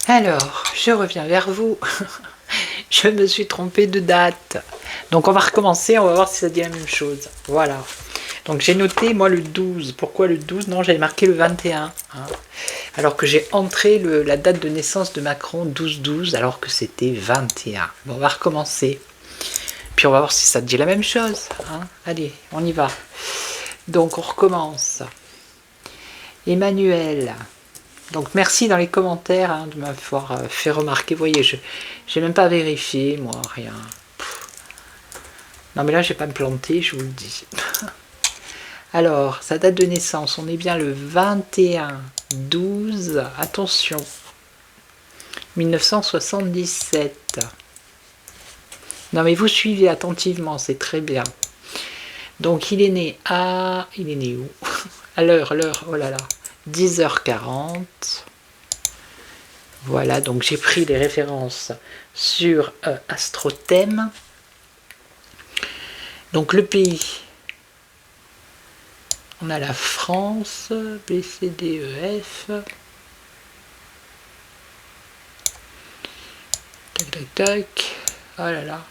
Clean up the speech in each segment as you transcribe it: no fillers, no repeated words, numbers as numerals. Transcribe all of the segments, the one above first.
Alors, je reviens vers vous. Je me suis trompée de date. Donc on va recommencer, on va voir si ça dit la même chose. Voilà. Donc j'ai noté, moi, le 12. Pourquoi le 12? Non, j'avais marqué le 21. Hein. Alors que j'ai entré la date de naissance de Macron 12-12, alors que c'était 21. Bon, on va recommencer. Puis on va voir si ça dit la même chose. Hein. Allez, on y va. Donc on recommence. Emmanuel. Donc merci dans les commentaires hein, de m'avoir fait remarquer. Vous voyez, je n'ai même pas vérifié, moi, rien. Pff. Non mais là, je vais pas me planter, je vous le dis. Alors, sa date de naissance, on est bien le 21-12, attention, 1977. Non mais vous suivez attentivement, c'est très bien. Donc il est né à... Il est né où? À l'heure, oh là là, 10h40. Voilà, donc j'ai pris les références sur AstroThème. Donc le pays, on a la France, B, C, D, E, F. Tac, tac, tac. Oh là là.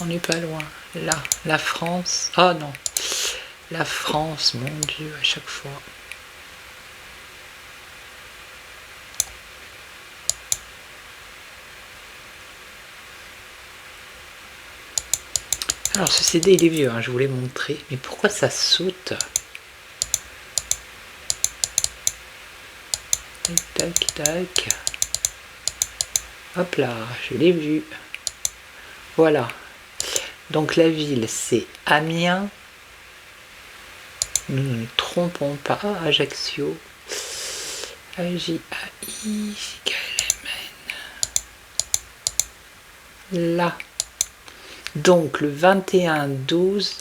On n'est pas loin. Là, la France. Oh non. La France, mon Dieu, à chaque fois. Alors ce CD il est vieux, hein, je vous l'ai montré, mais pourquoi ça saute? Tac, tac, tac. Hop là, je l'ai vu. Voilà. Donc la ville c'est Amiens. Nous ne nous trompons pas. Ajaccio. A-J-A-I, là. Donc le 21-12-1997,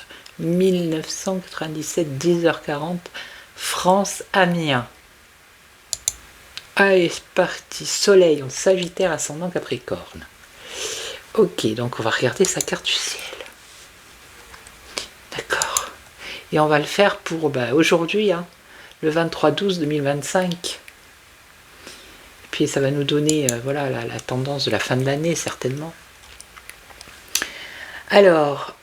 10h40, France, Amiens. Allez, c'est parti. Soleil en Sagittaire, ascendant Capricorne. Ok, donc on va regarder sa carte du ciel. D'accord. Et on va le faire pour aujourd'hui, hein, le 23-12-2025. Puis ça va nous donner voilà, la tendance de la fin de l'année, certainement. Alors,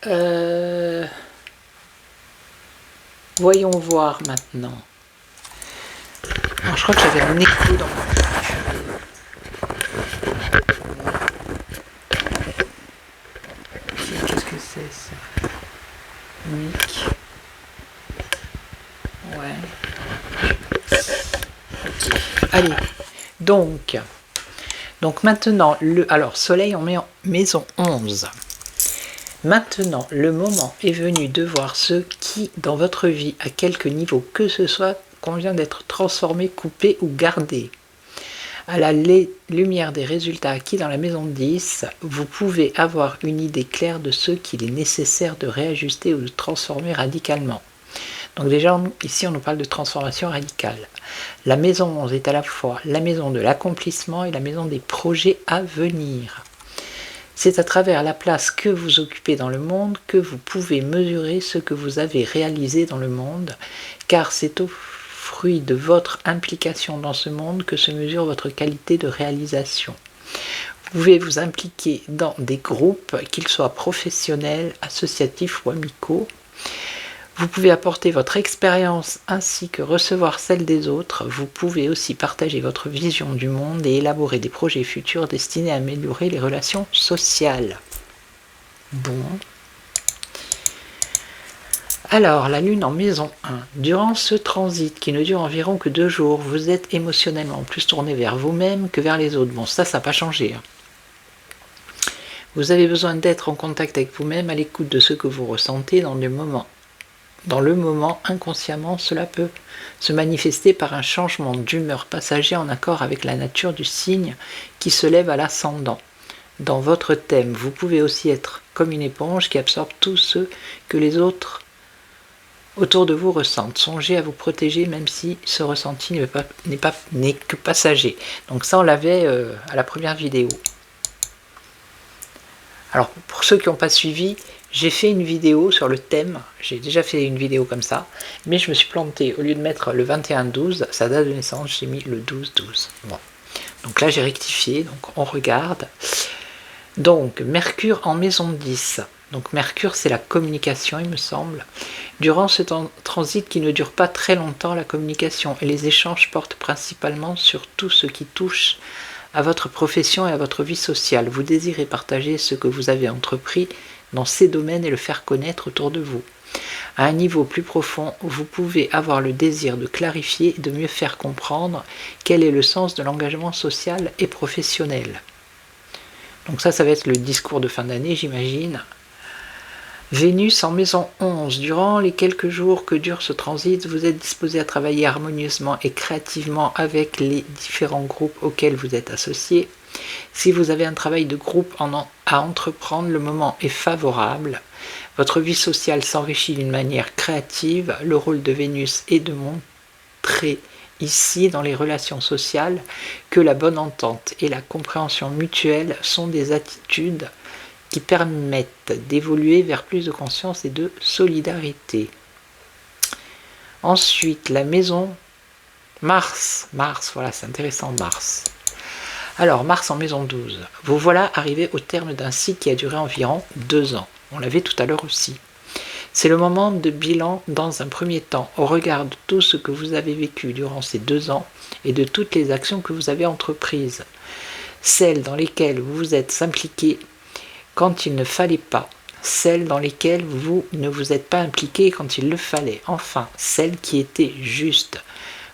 voyons voir maintenant. Alors, je crois que j'avais mon écho dans mon... Qu'est-ce que c'est ça? Mic. Ouais. Okay. Allez, donc maintenant, alors soleil en maison 11. Maintenant, le moment est venu de voir ce qui, dans votre vie, à quelque niveau que ce soit, convient d'être transformé, coupé ou gardé. À la lumière des résultats acquis dans la maison 10, vous pouvez avoir une idée claire de ce qu'il est nécessaire de réajuster ou de transformer radicalement. Donc déjà, ici, on nous parle de transformation radicale. La maison 11 est à la fois la maison de l'accomplissement et la maison des projets à venir. C'est à travers la place que vous occupez dans le monde que vous pouvez mesurer ce que vous avez réalisé dans le monde, car c'est au fruit de votre implication dans ce monde que se mesure votre qualité de réalisation. Vous pouvez vous impliquer dans des groupes, qu'ils soient professionnels, associatifs ou amicaux. Vous pouvez apporter votre expérience ainsi que recevoir celle des autres. Vous pouvez aussi partager votre vision du monde et élaborer des projets futurs destinés à améliorer les relations sociales. Bon. Alors, la lune en maison 1. Durant ce transit qui ne dure environ que 2 jours, vous êtes émotionnellement plus tourné vers vous-même que vers les autres. Bon, ça n'a pas changé. Hein. Vous avez besoin d'être en contact avec vous-même, à l'écoute de ce que vous ressentez dans le moment. Dans le moment, inconsciemment, cela peut se manifester par un changement d'humeur passager en accord avec la nature du signe qui se lève à l'ascendant. Dans votre thème, vous pouvez aussi être comme une éponge qui absorbe tout ce que les autres autour de vous ressentent. Songez à vous protéger même si ce ressenti n'est que passager. Donc ça, on l'avait à la première vidéo. Alors, pour ceux qui n'ont pas suivi, J'ai fait une vidéo sur le thème, j'ai déjà fait une vidéo comme ça, mais je me suis planté, au lieu de mettre le 21-12, sa date de naissance, j'ai mis le 12-12. Bon. Donc là j'ai rectifié, donc on regarde. Donc Mercure en maison 10. Donc Mercure c'est la communication il me semble. Durant ce transit qui ne dure pas très longtemps, la communication et les échanges portent principalement sur tout ce qui touche à votre profession et à votre vie sociale. Vous désirez partager ce que vous avez entrepris dans ces domaines et le faire connaître autour de vous. À un niveau plus profond, vous pouvez avoir le désir de clarifier et de mieux faire comprendre quel est le sens de l'engagement social et professionnel. Donc ça va être le discours de fin d'année, j'imagine. Vénus en maison 11. Durant les quelques jours que dure ce transit, vous êtes disposé à travailler harmonieusement et créativement avec les différents groupes auxquels vous êtes associé. Si vous avez un travail de groupe à entreprendre, le moment est favorable. Votre vie sociale s'enrichit d'une manière créative. Le rôle de Vénus est de montrer ici, dans les relations sociales, que la bonne entente et la compréhension mutuelle sont des attitudes qui permettent d'évoluer vers plus de conscience et de solidarité. Ensuite, la maison Mars. Mars, voilà, c'est intéressant, Mars. Alors, Mars en maison 12. Vous voilà arrivé au terme d'un cycle qui a duré environ 2 ans. On l'avait tout à l'heure aussi. C'est le moment de bilan dans un premier temps, au regard de tout ce que vous avez vécu durant ces 2 ans et de toutes les actions que vous avez entreprises. Celles dans lesquelles vous vous êtes impliqué quand il ne fallait pas, celles dans lesquelles vous ne vous êtes pas impliqué quand il le fallait, enfin, celles qui étaient justes.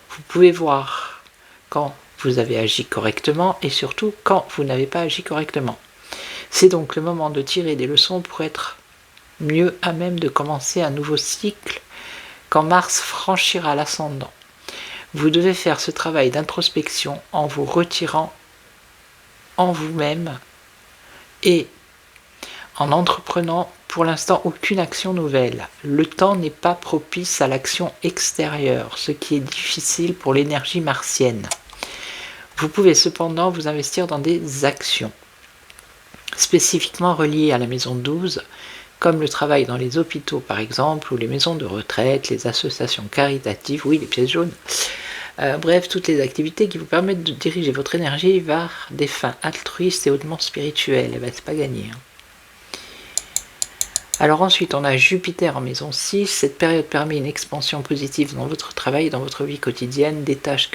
Vous pouvez voir quand vous avez agi correctement et surtout quand vous n'avez pas agi correctement. C'est donc le moment de tirer des leçons pour être mieux à même de commencer un nouveau cycle quand Mars franchira l'ascendant. Vous devez faire ce travail d'introspection en vous retirant en vous-même et en n'entreprenant pour l'instant aucune action nouvelle. Le temps n'est pas propice à l'action extérieure, ce qui est difficile pour l'énergie martienne. Vous pouvez cependant vous investir dans des actions spécifiquement reliées à la maison 12, comme le travail dans les hôpitaux par exemple, ou les maisons de retraite, les associations caritatives, oui, les pièces jaunes. Bref, toutes les activités qui vous permettent de diriger votre énergie vers des fins altruistes et hautement spirituelles. Eh ben, c'est pas gagné. Alors ensuite, on a Jupiter en maison 6. Cette période permet une expansion positive dans votre travail, dans votre vie quotidienne. Des tâches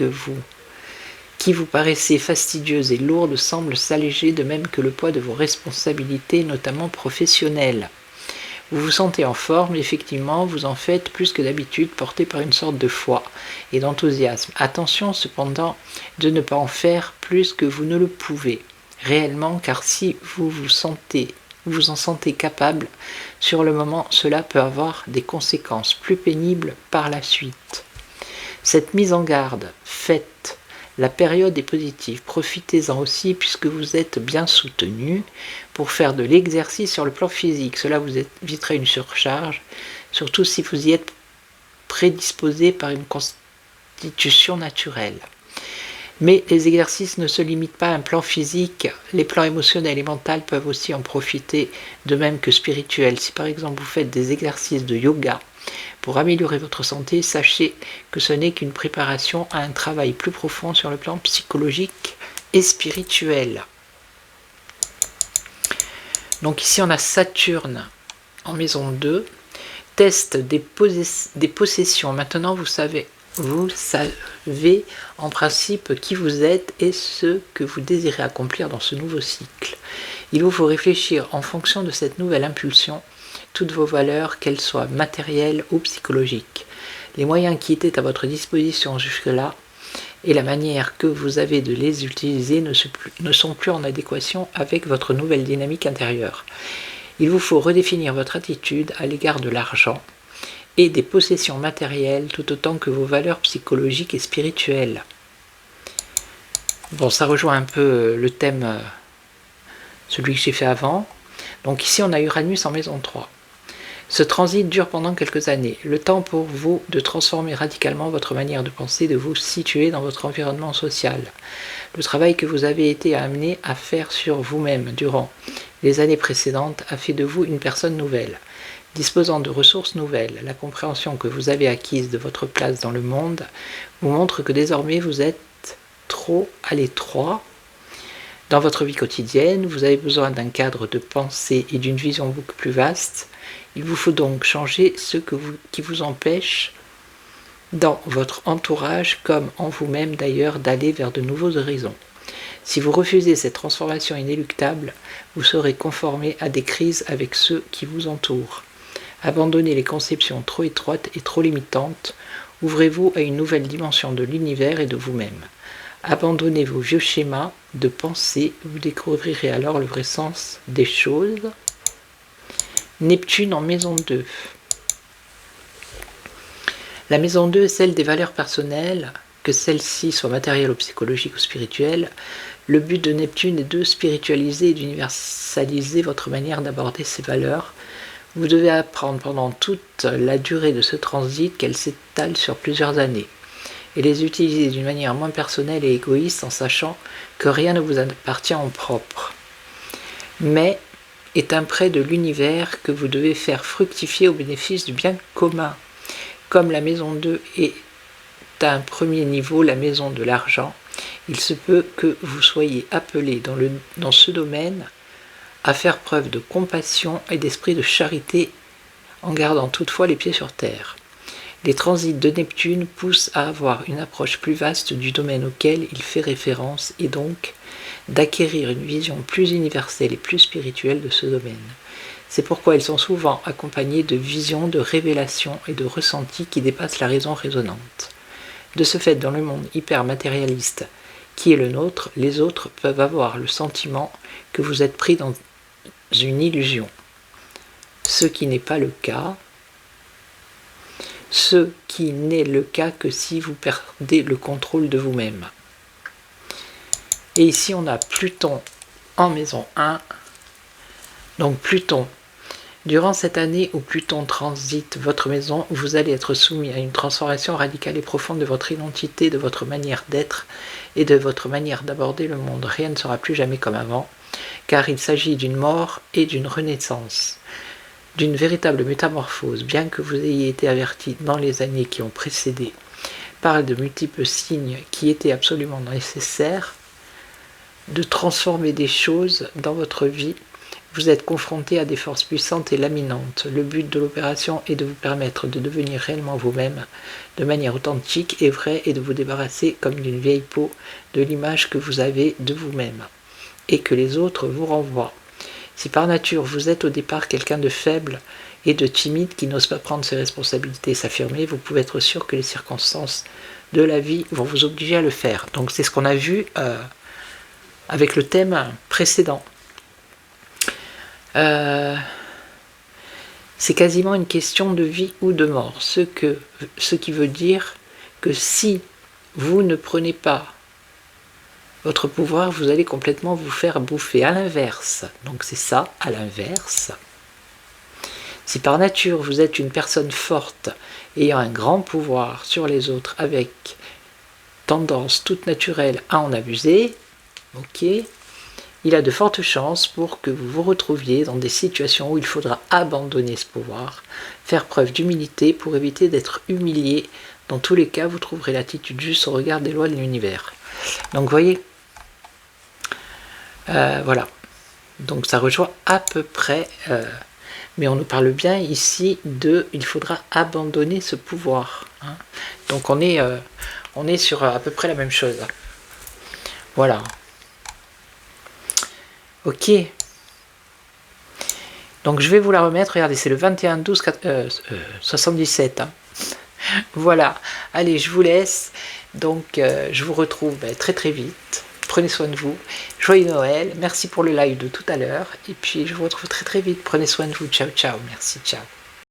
qui vous paraissaient fastidieuses et lourdes semblent s'alléger, de même que le poids de vos responsabilités, notamment professionnelles. Vous vous sentez en forme, effectivement, vous en faites plus que d'habitude, porté par une sorte de foi et d'enthousiasme. Attention cependant de ne pas en faire plus que vous ne le pouvez, réellement, car si vous en sentez capable, sur le moment, cela peut avoir des conséquences plus pénibles par la suite. Cette mise en garde faite, la période est positive. Profitez-en aussi puisque vous êtes bien soutenu pour faire de l'exercice sur le plan physique. Cela vous évitera une surcharge, surtout si vous y êtes prédisposé par une constitution naturelle. Mais les exercices ne se limitent pas à un plan physique, les plans émotionnels et mentaux peuvent aussi en profiter, de même que spirituels. Si par exemple vous faites des exercices de yoga pour améliorer votre santé, sachez que ce n'est qu'une préparation à un travail plus profond sur le plan psychologique et spirituel. Donc ici on a Saturne en maison 2, test des possessions. Maintenant vous savez en principe qui vous êtes et ce que vous désirez accomplir dans ce nouveau cycle. Il vous faut réfléchir en fonction de cette nouvelle impulsion, toutes vos valeurs, qu'elles soient matérielles ou psychologiques. Les moyens qui étaient à votre disposition jusque-là et la manière que vous avez de les utiliser ne sont plus en adéquation avec votre nouvelle dynamique intérieure. Il vous faut redéfinir votre attitude à l'égard de l'argent et des possessions matérielles tout autant que vos valeurs psychologiques et spirituelles. Bon, ça rejoint un peu le thème, celui que j'ai fait avant. Donc ici on a Uranus en maison 3. Ce transit dure pendant quelques années, le temps pour vous de transformer radicalement votre manière de penser, de vous situer dans votre environnement social. Le travail que vous avez été amené à faire sur vous-même durant les années précédentes a fait de vous une personne nouvelle, disposant de ressources nouvelles. La compréhension que vous avez acquise de votre place dans le monde vous montre que désormais vous êtes trop à l'étroit dans votre vie quotidienne, vous avez besoin d'un cadre de pensée et d'une vision beaucoup plus vaste. Il vous faut donc changer ce qui vous empêche dans votre entourage comme en vous-même d'ailleurs d'aller vers de nouveaux horizons. Si vous refusez cette transformation inéluctable, vous serez conformé à des crises avec ceux qui vous entourent. Abandonnez les conceptions trop étroites et trop limitantes, ouvrez-vous à une nouvelle dimension de l'univers et de vous-même. Abandonnez vos vieux schémas de pensée, vous découvrirez alors le vrai sens des choses. Neptune en maison 2. La maison 2 est celle des valeurs personnelles, que celles-ci soient matérielles ou psychologiques ou spirituelles. Le but de Neptune est de spiritualiser et d'universaliser votre manière d'aborder ces valeurs. Vous devez apprendre pendant toute la durée de ce transit qu'elles s'étalent sur plusieurs années et les utiliser d'une manière moins personnelle et égoïste en sachant que rien ne vous appartient en propre, mais est un prêt de l'univers que vous devez faire fructifier au bénéfice du bien commun. Comme la maison 2 est à un premier niveau la maison de l'argent, il se peut que vous soyez appelé dans ce domaine à faire preuve de compassion et d'esprit de charité en gardant toutefois les pieds sur terre. Les transits de Neptune poussent à avoir une approche plus vaste du domaine auquel il fait référence et donc d'acquérir une vision plus universelle et plus spirituelle de ce domaine. C'est pourquoi ils sont souvent accompagnés de visions, de révélations et de ressentis qui dépassent la raison raisonnante. De ce fait, dans le monde hyper matérialiste qui est le nôtre, les autres peuvent avoir le sentiment que vous êtes pris dans une illusion. Ce qui n'est pas le cas. Ce qui n'est le cas que si vous perdez le contrôle de vous-même. Et ici, on a Pluton en maison 1. Donc Pluton, durant cette année où Pluton transite votre maison, vous allez être soumis à une transformation radicale et profonde de votre identité, de votre manière d'être et de votre manière d'aborder le monde. Rien ne sera plus jamais comme avant, car il s'agit d'une mort et d'une renaissance, d'une véritable métamorphose, bien que vous ayez été averti dans les années qui ont précédé par de multiples signes qui étaient absolument nécessaires de transformer des choses dans votre vie. Vous êtes confronté à des forces puissantes et laminantes. Le but de l'opération est de vous permettre de devenir réellement vous-même, de manière authentique et vraie, et de vous débarrasser comme d'une vieille peau de l'image que vous avez de vous-même, et que les autres vous renvoient. Si par nature vous êtes au départ quelqu'un de faible et de timide qui n'ose pas prendre ses responsabilités et s'affirmer, vous pouvez être sûr que les circonstances de la vie vont vous obliger à le faire. Donc c'est ce qu'on a vu avec le thème précédent. C'est quasiment une question de vie ou de mort, ce qui veut dire que si vous ne prenez pas votre pouvoir, vous allez complètement vous faire bouffer. À l'inverse, donc c'est ça, à l'inverse, si par nature vous êtes une personne forte, ayant un grand pouvoir sur les autres, avec tendance toute naturelle à en abuser, ok, il a de fortes chances pour que vous vous retrouviez dans des situations où il faudra abandonner ce pouvoir, faire preuve d'humilité pour éviter d'être humilié. Dans tous les cas, vous trouverez l'attitude juste au regard des lois de l'univers. Donc vous voyez, voilà. Donc ça rejoint à peu près, mais on nous parle bien ici de il faudra abandonner ce pouvoir. Hein. Donc on est sur à peu près la même chose. Voilà. Ok. Donc je vais vous la remettre. Regardez, c'est le 21-12-77. Hein. Voilà. Allez, je vous laisse. Donc je vous retrouve très très vite. Prenez soin de vous. Joyeux Noël. Merci pour le live de tout à l'heure. Et puis je vous retrouve très très vite. Prenez soin de vous. Ciao, ciao. Merci, ciao.